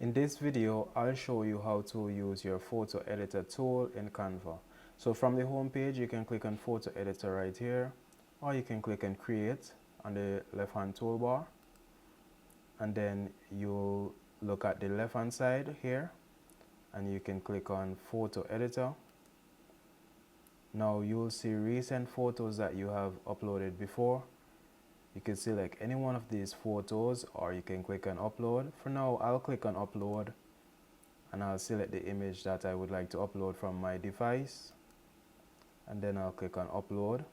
In this video, I'll show you how to use your photo editor tool in Canva. So from the home page, you can click on photo editor right here, or you can click on create on the left hand toolbar, and then you'll look at the left hand side here and you can click on photo editor. Now you'll see recent photos that you have uploaded before. You can select any one of these photos or you can click on upload. For now, I'll click on upload and I'll select the image that I would like to upload from my device, and then I'll click on upload.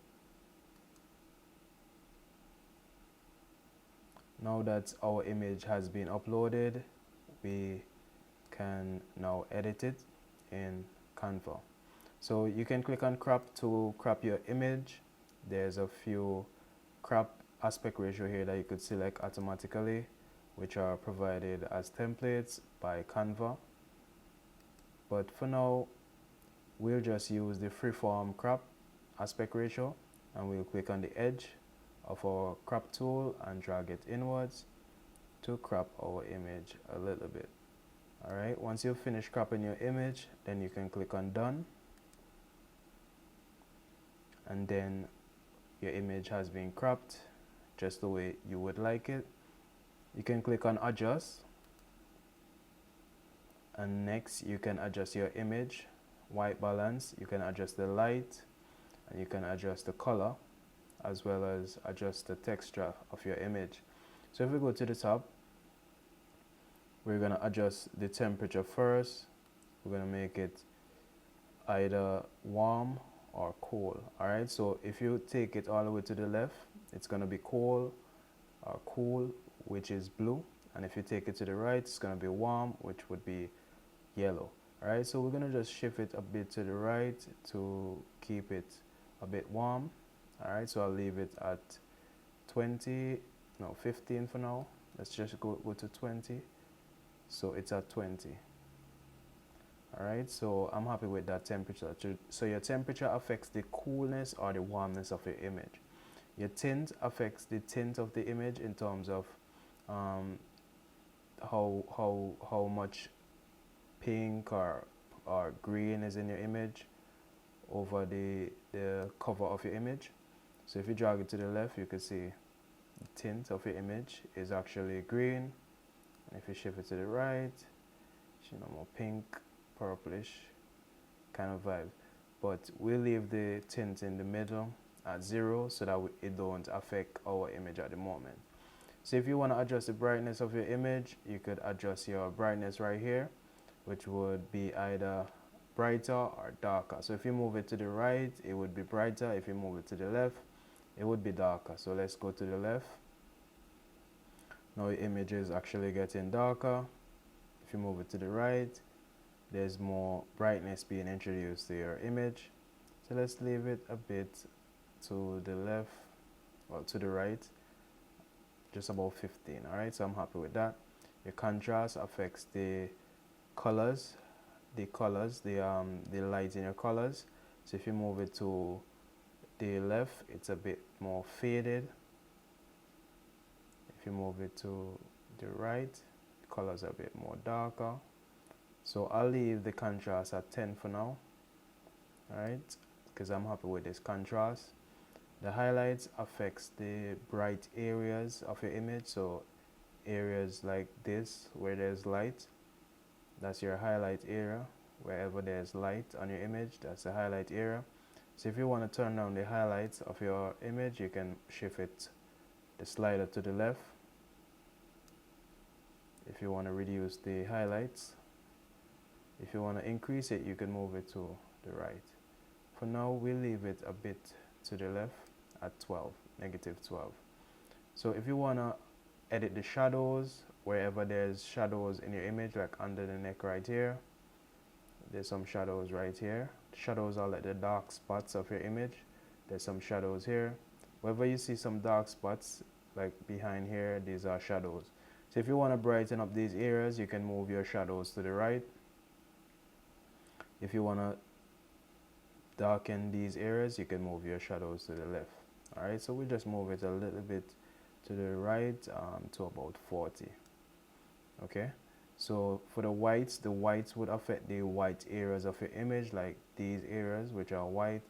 Now that our image has been uploaded, we can now edit it in Canva. So you can click on crop to crop your image. There's a few crop aspect ratio here that you could select automatically, which are provided as templates by Canva. But for now, we'll just use the freeform crop aspect ratio, and we'll click on the edge of our crop tool and drag it inwards to crop our image a little bit. Alright, once you've finished cropping your image, then you can click on done, and then your image has been cropped just the way you would like it. You can click on adjust, and next you can adjust your image white balance. You can adjust the light, and you can adjust the color, as well as adjust the texture of your image. So if we go to the top, we're going to adjust the temperature first. We're going to make it either warm or cool. Alright, so if you take it all the way to the left, it's going to be cold or cool, which is blue, and if you take it to the right, it's going to be warm, which would be yellow. Alright, so we're going to just shift it a bit to the right to keep it a bit warm. Alright, so I'll leave it at 15 for now. Let's just go to 20. So it's at 20. Alright, so I'm happy with that temperature. So your temperature affects the coolness or the warmness of your image. Your tint affects the tint of the image in terms of how much pink or green is in your image over the cover of your image. So if you drag it to the left, you can see the tint of your image is actually green, and if you shift it to the right, it's more pink, purplish kind of vibe. But we'll leave the tint in the middle at 0 so that it don't affect our image at the moment. So if you want to adjust the brightness of your image, you could adjust your brightness right here, which would be either brighter or darker. So if you move it to the right, it would be brighter. If you move it to the left, it would be darker. So let's go to the left. Now your image is actually getting darker. If you move it to the right, there's more brightness being introduced to your image. So let's leave it a bit to the left, or to the right, just about 15. Alright, so I'm happy with that. Your contrast affects the colors, the light in your colors. So if you move it to the left, it's a bit more faded. If you move it to the right, the colors are a bit more darker. So I'll leave the contrast at 10 for now, alright, because I'm happy with this contrast. The highlights affects the bright areas of your image. So areas like this where there's light, that's your highlight area. Wherever there's light on your image, that's the highlight area. So if you want to turn down the highlights of your image, you can shift it, the slider to the left. If you want to reduce the highlights, if you want to increase it, you can move it to the right. For now, we'll leave it a bit to the left at 12, -12. So if you want to edit the shadows, wherever there's shadows in your image, like under the neck right here, there's some shadows right here. Shadows are like the dark spots of your image. There's some shadows here. Wherever you see some dark spots, like behind here, these are shadows. So if you want to brighten up these areas, you can move your shadows to the right. If you want to darken these areas, you can move your shadows to the left. Alright, so we'll just move it a little bit to the right, to about 40. Okay, So for the whites would affect the white areas of your image, like these areas which are white,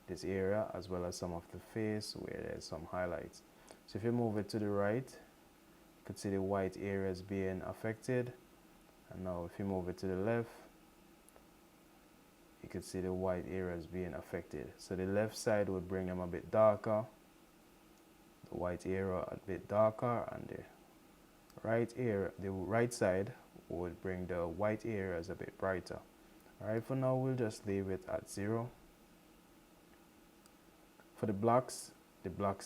this area, as well as some of the face where there's some highlights. So if you move it to the right, you could see the white areas being affected. And now if you move it to the left, you can see the white areas being affected. So the left side would bring them a bit darker, the white area a bit darker, and the right side would bring the white areas a bit brighter. Alright, for now we'll just leave it at 0. For the blocks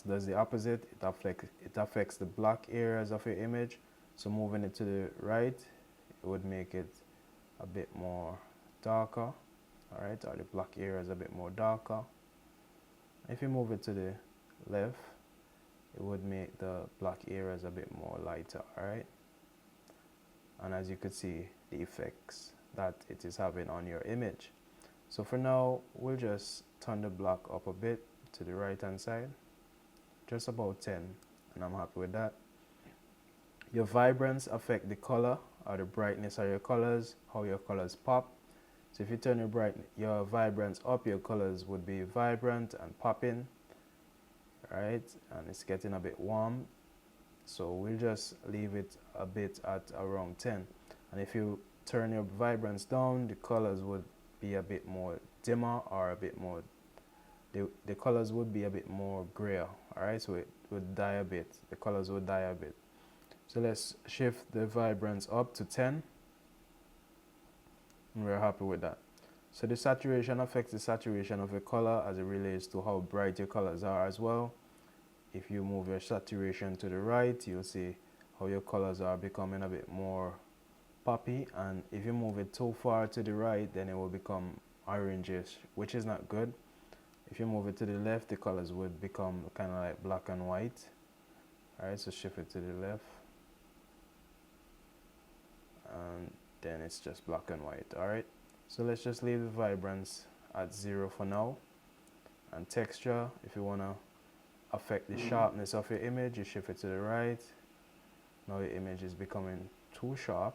does the opposite. It affects the black areas of your image. So moving it to the right, it would make it a bit more darker. Alright, or the black areas a bit more darker. If you move it to the left, it would make the black areas a bit more lighter. Alright, and as you could see, the effects that it is having on your image. So for now, we'll just turn the black up a bit to the right hand side, just about 10, and I'm happy with that. Your vibrance affect the color or the brightness of your colors, how your colors pop. So if you turn your vibrance up, your colors would be vibrant and popping, right? And it's getting a bit warm, so we'll just leave it a bit at around 10. And if you turn your vibrance down, the colors would be a bit more dimmer, or a bit more, the colors would be a bit more grayer. Alright, so it would die a bit, the colors would die a bit. So let's shift the vibrance up to 10, and we're happy with that. So the saturation affects the saturation of your color as it relates to how bright your colors are as well. If you move your saturation to the right, you'll see how your colors are becoming a bit more poppy, and if you move it too far to the right, then it will become orangish, which is not good. If you move it to the left, the colors would become kind of like black and white. Alright, so shift it to the left, and then it's just black and white. Alright, so let's just leave the vibrance at 0 for now. And texture, if you want to affect the sharpness of your image, you shift it to the right. Now your image is becoming too sharp.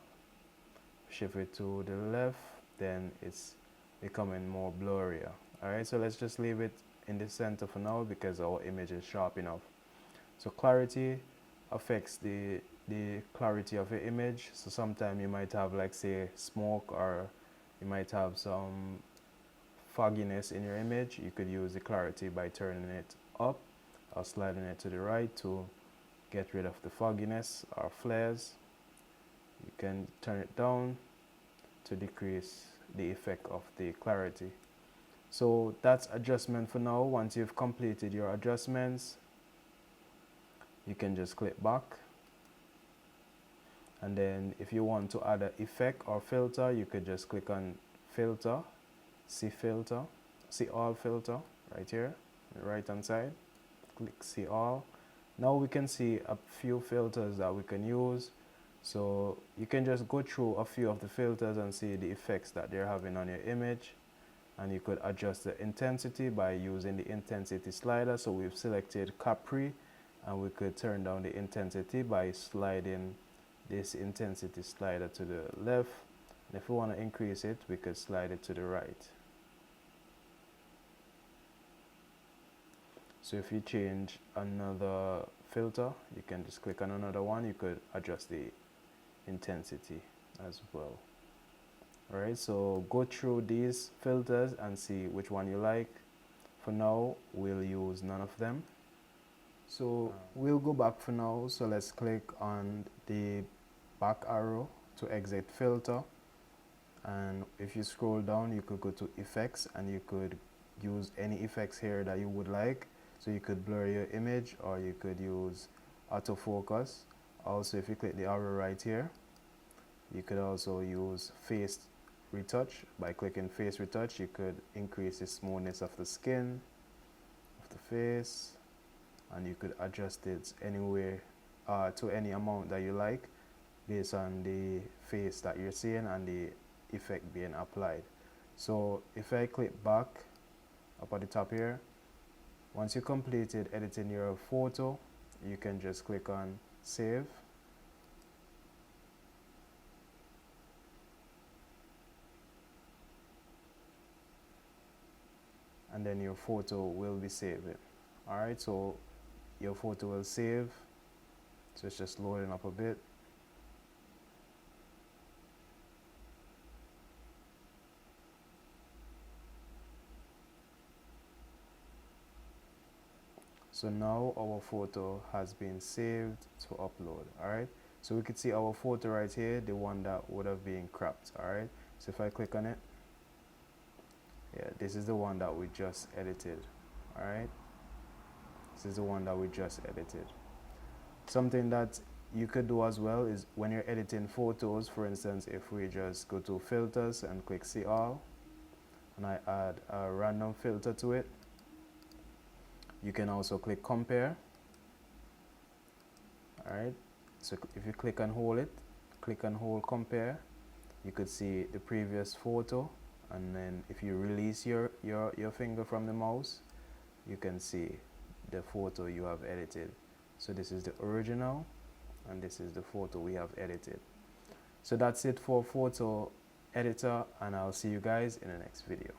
Shift it to the left, then it's becoming more blurrier. Alright, so let's just leave it in the center for now because our image is sharp enough. So clarity affects the clarity of your image. So sometimes you might have, like, say, smoke, or you might have some fogginess in your image. You could use the clarity by turning it up or sliding it to the right to get rid of the fogginess or flares. You can turn it down to decrease the effect of the clarity. So that's adjustment for now. Once you've completed your adjustments, you can just click back, and then if you want to add an effect or filter, you could just click on filter, see all filter right here on the right hand side. Click see all. Now we can see a few filters that we can use. So you can just go through a few of the filters and see the effects that they're having on your image, and you could adjust the intensity by using the intensity slider. So we've selected Capri, and we could turn down the intensity by sliding this intensity slider to the left, and if we want to increase it, we could slide it to the right. So if you change another filter, you can just click on another one. You could adjust the intensity as well. Alright, so go through these filters and see which one you like. For now, we'll use none of them. So we'll go back for now. So let's click on the back arrow to exit filter, and if you scroll down, you could go to effects, and you could use any effects here that you would like. So you could blur your image, or you could use autofocus. Also, if you click the arrow right here, you could also use face retouch. By clicking face retouch, you could increase the smoothness of the skin of the face, and you could adjust it anywhere to any amount that you like based on the face that you're seeing and the effect being applied. So if I click back up at the top here, once you completed editing your photo, you can just click on save, and then your photo will be saving. Alright, so your photo will save. So it's just loading up a bit. So now our photo has been saved to upload. Alright, so we could see our photo right here, the one that would have been cropped. Alright, so if I click on it, yeah, this is the one that we just edited. Alright, this is the one that we just edited. Something that you could do as well is when you're editing photos, for instance, if we just go to filters and click see all, and I add a random filter to it, you can also click compare. Alright, so if you click and hold it, click and hold compare, you could see the previous photo, and then if you release your finger from the mouse, you can see the photo you have edited. So this is the original, and this is the photo we have edited. So that's it for photo editor, and I'll see you guys in the next video.